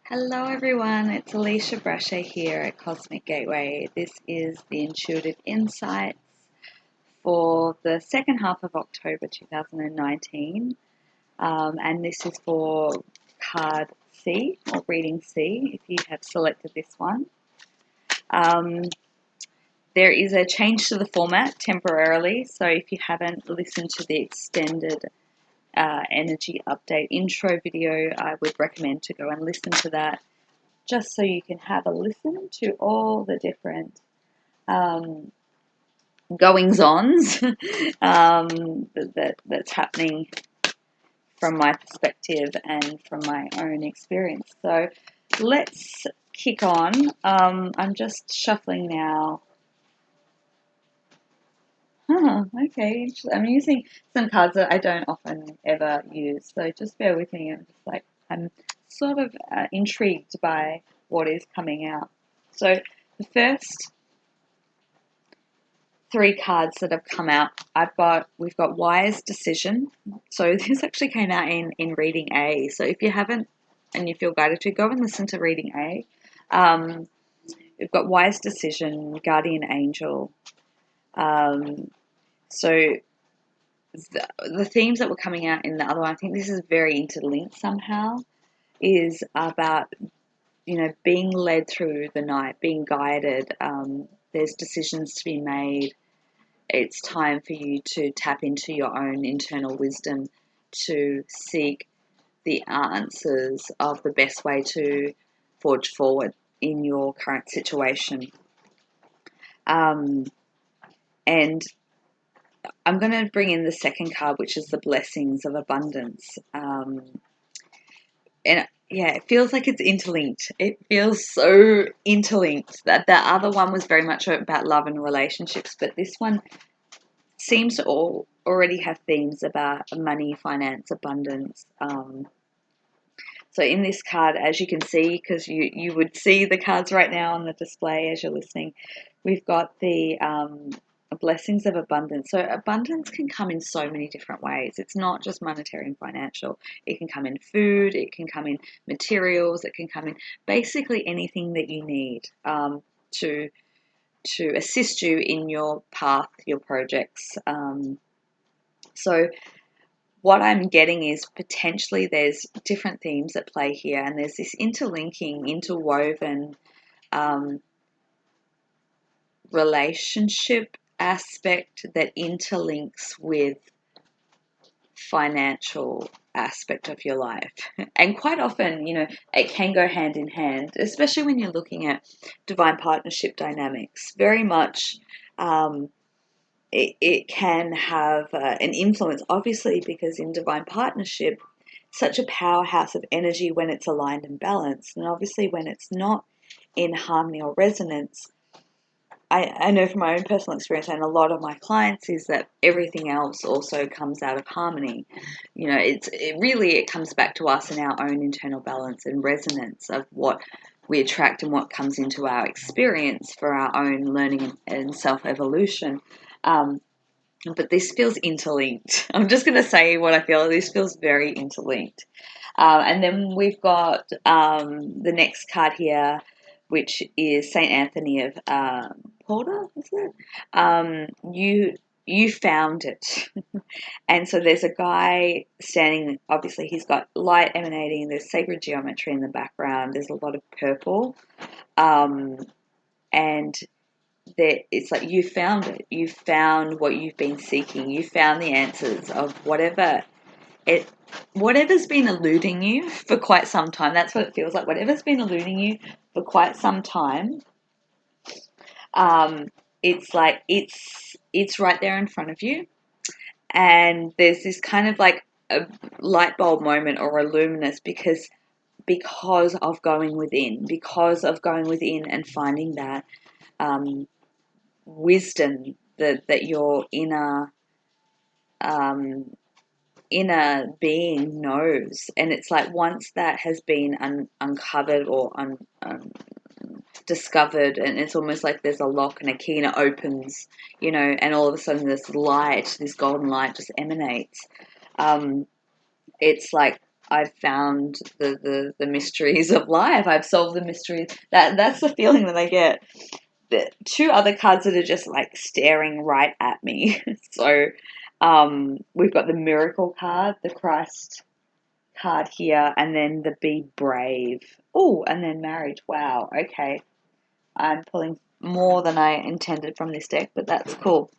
Hello everyone, it's Alisha Brasher here at Cosmic Gateway. This is the Intuitive Insights for the second half of October 2019, and this is for card C or reading C if you have selected this one. There is a change to the format temporarily, so if you haven't listened to the extended energy update intro video, I would recommend to go and listen to that, just so you can have a listen to all the different goings-ons that's happening from my perspective and from my own experience. So let's kick on. I'm just shuffling now. Okay. I'm using some cards that I don't often ever use, so just bear with me. I'm sort of intrigued by what is coming out. So the first three cards that have come out, we've got Wise Decision. So this actually came out in reading A. So if you haven't and you feel guided to, go and listen to reading A. We've got Wise Decision, Guardian Angel. So the themes that were coming out in the other one, I think this is very interlinked somehow, is about, being led through the night, being guided. There's decisions to be made. It's time for you to tap into your own internal wisdom to seek the answers of the best way to forge forward in your current situation. And I'm going to bring in the second card, which is the Blessings of Abundance. And yeah, it feels like it's interlinked. It feels so interlinked. That the other one was very much about love and relationships, but this one seems to already have themes about money, finance, abundance. So in this card, as you can see, because you would see the cards right now on the display as you're listening, we've got the Blessings of Abundance. So abundance can come in so many different ways. It's not just monetary and financial. It can come in food, it can come in materials, it can come in basically anything that you need to assist you in your path, your projects. So what I'm getting is potentially there's different themes at play here, and there's this interlinking, interwoven relationship aspect that interlinks with financial aspect of your life. And quite often, it can go hand in hand, especially when you're looking at divine partnership dynamics. Very much it can have an influence, obviously, because in divine partnership, such a powerhouse of energy when it's aligned and balanced, and obviously when it's not in harmony or resonance. I know from my own personal experience and a lot of my clients is that everything else also comes out of harmony. It comes back to us and our own internal balance and resonance of what we attract and what comes into our experience for our own learning and self-evolution. But this feels interlinked. I'm just going to say what I feel. This feels very interlinked. And then we've got the next card here, which is Saint Anthony of Porter, is it? You found it. And so there's a guy standing, obviously he's got light emanating, there's sacred geometry in the background, there's a lot of purple, and it's like you found it. You found what you've been seeking. You found the answers of whatever's been eluding you for quite some time. That's what it feels like. Whatever's been eluding you for quite some time, it's like it's right there in front of you, and there's this kind of like a light bulb moment or a luminous because of going within, and finding that wisdom that your inner being knows. And it's like once that has been uncovered or discovered, and it's almost like there's a lock and a key and it opens, and all of a sudden this golden light just emanates. It's like I've found the mysteries of life. I've solved the mysteries. That's the feeling that I get. The two other cards that are just like staring right at me. So we've got the Miracle card, the Christ card here, and then the Be Brave. Oh, and then Marriage. Wow. Okay. I'm pulling more than I intended from this deck, but that's cool.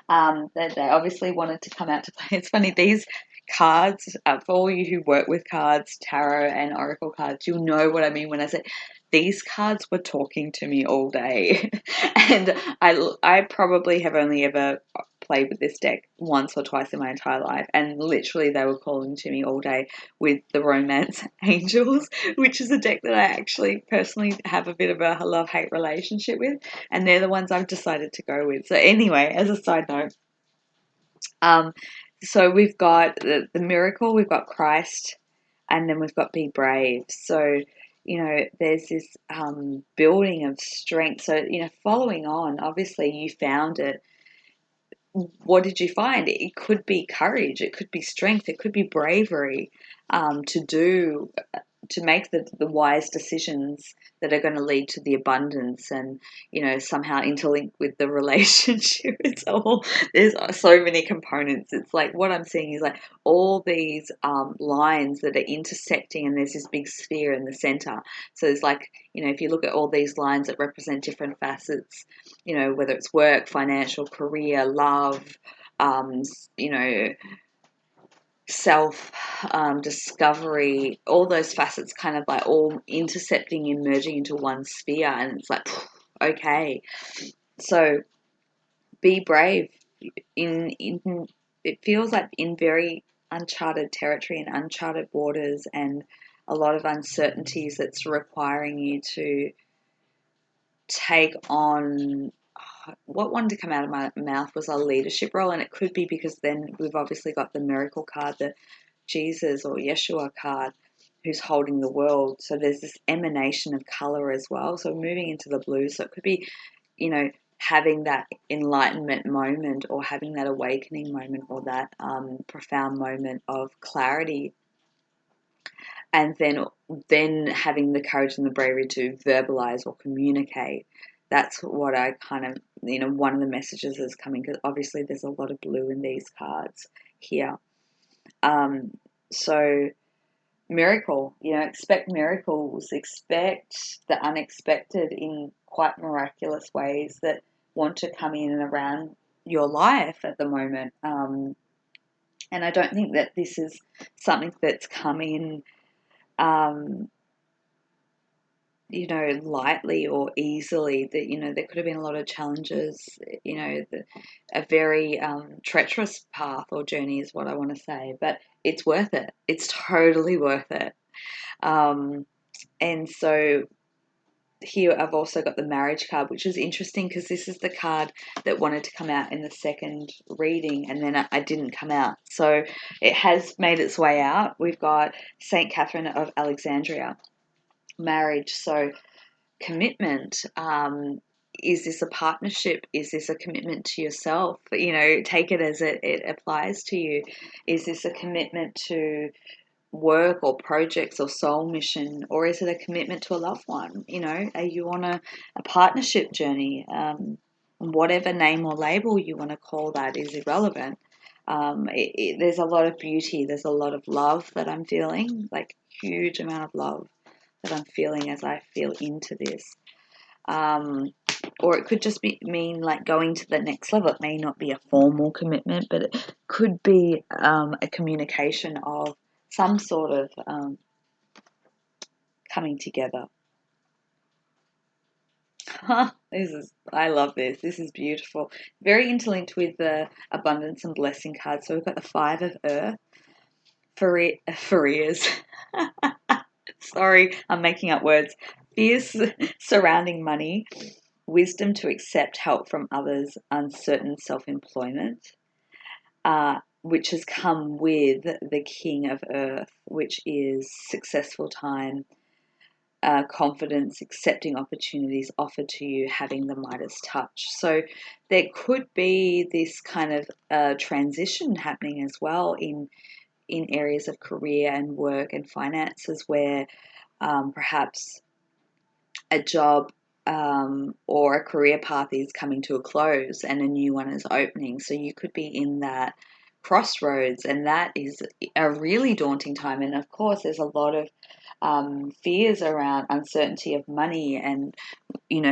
They obviously wanted to come out to play. It's funny, these cards, for all you who work with cards, tarot and oracle cards, you'll know what I mean when I say these cards were talking to me all day. And I probably have only ever played with this deck once or twice in my entire life, and literally they were calling to me all day with the Romance Angels, which is a deck that I actually personally have a bit of a love-hate relationship with, and they're the ones I've decided to go with. So anyway, as a side note, so we've got the Miracle, we've got Christ, and then we've got Be Brave. So, you know, there's this building of strength. So, you know, following on, obviously you found it. What did you find? It could be courage, it could be strength, it could be bravery, to make the wise decisions that are going to lead to the abundance, and, you know, somehow interlinked with the relationship. It's all, there's so many components. It's like what I'm seeing is like all these lines that are intersecting, and there's this big sphere in the center. So it's like, you know, if you look at all these lines that represent different facets, you know, whether it's work, financial, career, love, you know, self discovery, all those facets kind of like all intercepting and merging into one sphere, and it's like, okay, so be brave. In it feels like in very uncharted territory and uncharted waters, and a lot of uncertainties that's requiring you to take on. What wanted to come out of my mouth was a leadership role, and it could be because then we've obviously got the Miracle card, the Jesus or Yeshua card, who's holding the world. So there's this emanation of color as well. So moving into the blue, so it could be, you know, having that enlightenment moment, or having that awakening moment, or that profound moment of clarity, and then having the courage and the bravery to verbalize or communicate. That's what I kind of, you know, one of the messages is coming, because obviously there's a lot of blue in these cards here. So miracle, you know, expect miracles, expect the unexpected in quite miraculous ways that want to come in and around your life at the moment. And I don't think that this is something that's come in, you know, lightly or easily. That, you know, there could have been a lot of challenges, you know, a very treacherous path or journey is what I want to say, but it's worth it. It's totally worth it. And so here I've also got the Marriage card, which is interesting because this is the card that wanted to come out in the second reading, and then I didn't come out. So it has made its way out. We've got St. Catherine of Alexandria, marriage. So commitment. Is this a partnership? Is this a commitment to yourself? You know, take it as it applies to you. Is this a commitment to work or projects or soul mission, or is it a commitment to a loved one? You know, are you on a partnership journey? Whatever name or label you want to call that is irrelevant. There's a lot of beauty, there's a lot of love that I'm feeling, like huge amount of love that I'm feeling as I feel into this. Or it could just mean like going to the next level. It may not be a formal commitment, but it could be a communication of some sort of coming together. I love this. This is beautiful. Very interlinked with the abundance and blessing card. So we've got the Five of Earth. Fears. Sorry, I'm making up words. Fears surrounding money. Wisdom to accept help from others. Uncertain self-employment. Which has come with the King of Earth, which is successful time, confidence, accepting opportunities offered to you, having the Midas touch. So there could be this kind of transition happening as well in in areas of career and work and finances where perhaps a job or a career path is coming to a close and a new one is opening. So you could be in that crossroads, and that is a really daunting time. And of course, there's a lot of fears around uncertainty of money and,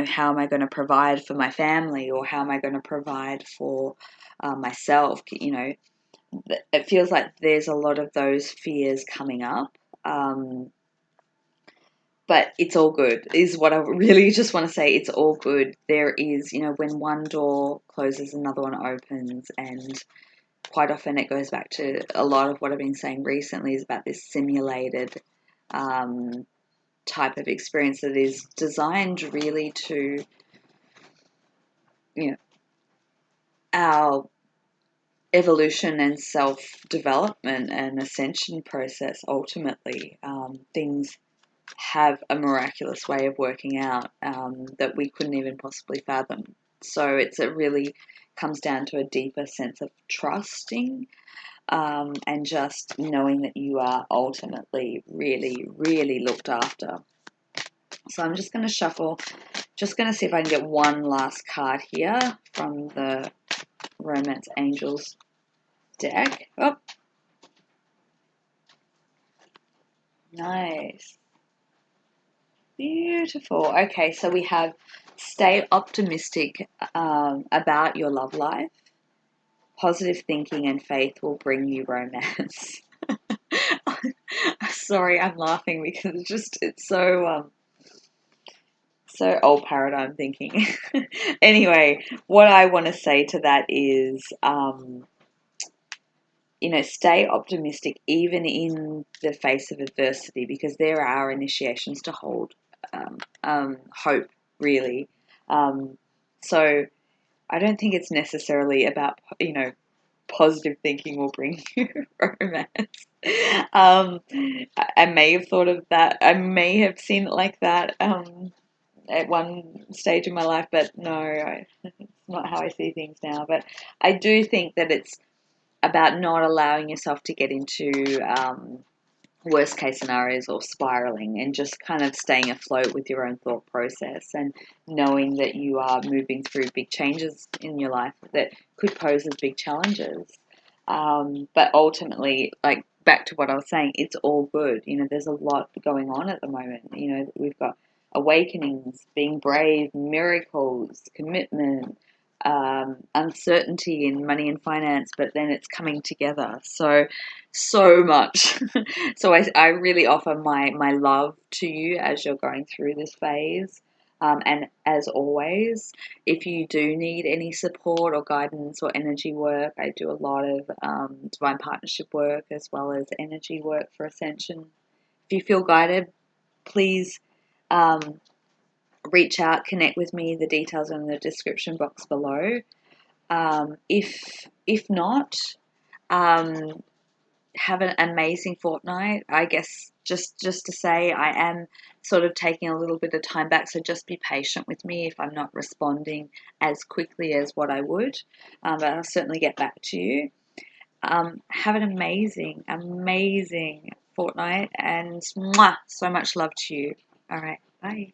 how am I going to provide for my family, or how am I going to provide for myself? It feels like there's a lot of those fears coming up. But it's all good, is what I really just want to say. It's all good. There is, when one door closes, another one opens. And quite often it goes back to a lot of what I've been saying recently is about this simulated type of experience that is designed really to, our evolution and self-development and ascension process. Ultimately, things have a miraculous way of working out that we couldn't even possibly fathom. So it really comes down to a deeper sense of trusting and just knowing that you are ultimately really, really looked after. So I'm just going to shuffle, just going to see if I can get one last card here from the Romance Angels deck. Oh, nice. Beautiful. Okay, so we have stay optimistic about your love life. Positive thinking and faith will bring you romance. Sorry, I'm laughing because it's so old paradigm thinking. Anyway, what I want to say to that is, stay optimistic even in the face of adversity, because there are initiations to hold hope, really. So I don't think it's necessarily about, positive thinking will bring you romance. I may have thought of that. I may have seen it like that at one stage in my life, but no, it's not how I see things now. But I do think that it's about not allowing yourself to get into worst case scenarios or spiraling, and just kind of staying afloat with your own thought process and knowing that you are moving through big changes in your life that could pose as big challenges. But ultimately, like back to what I was saying, it's all good. There's a lot going on at the moment. We've got awakenings, being brave, miracles, commitment, uncertainty in money and finance, but then it's coming together so much. So I really offer my love to you as you're going through this phase. And as always, if you do need any support or guidance or energy work, I do a lot of divine partnership work as well as energy work for ascension. If you feel guided, please reach out, connect with me. The details are in the description box below. If not, have an amazing fortnight. I guess just to say, I am sort of taking a little bit of time back, so just be patient with me if I'm not responding as quickly as what I would, but I'll certainly get back to you. Have an amazing fortnight, and mwah, so much love to you. All right, bye.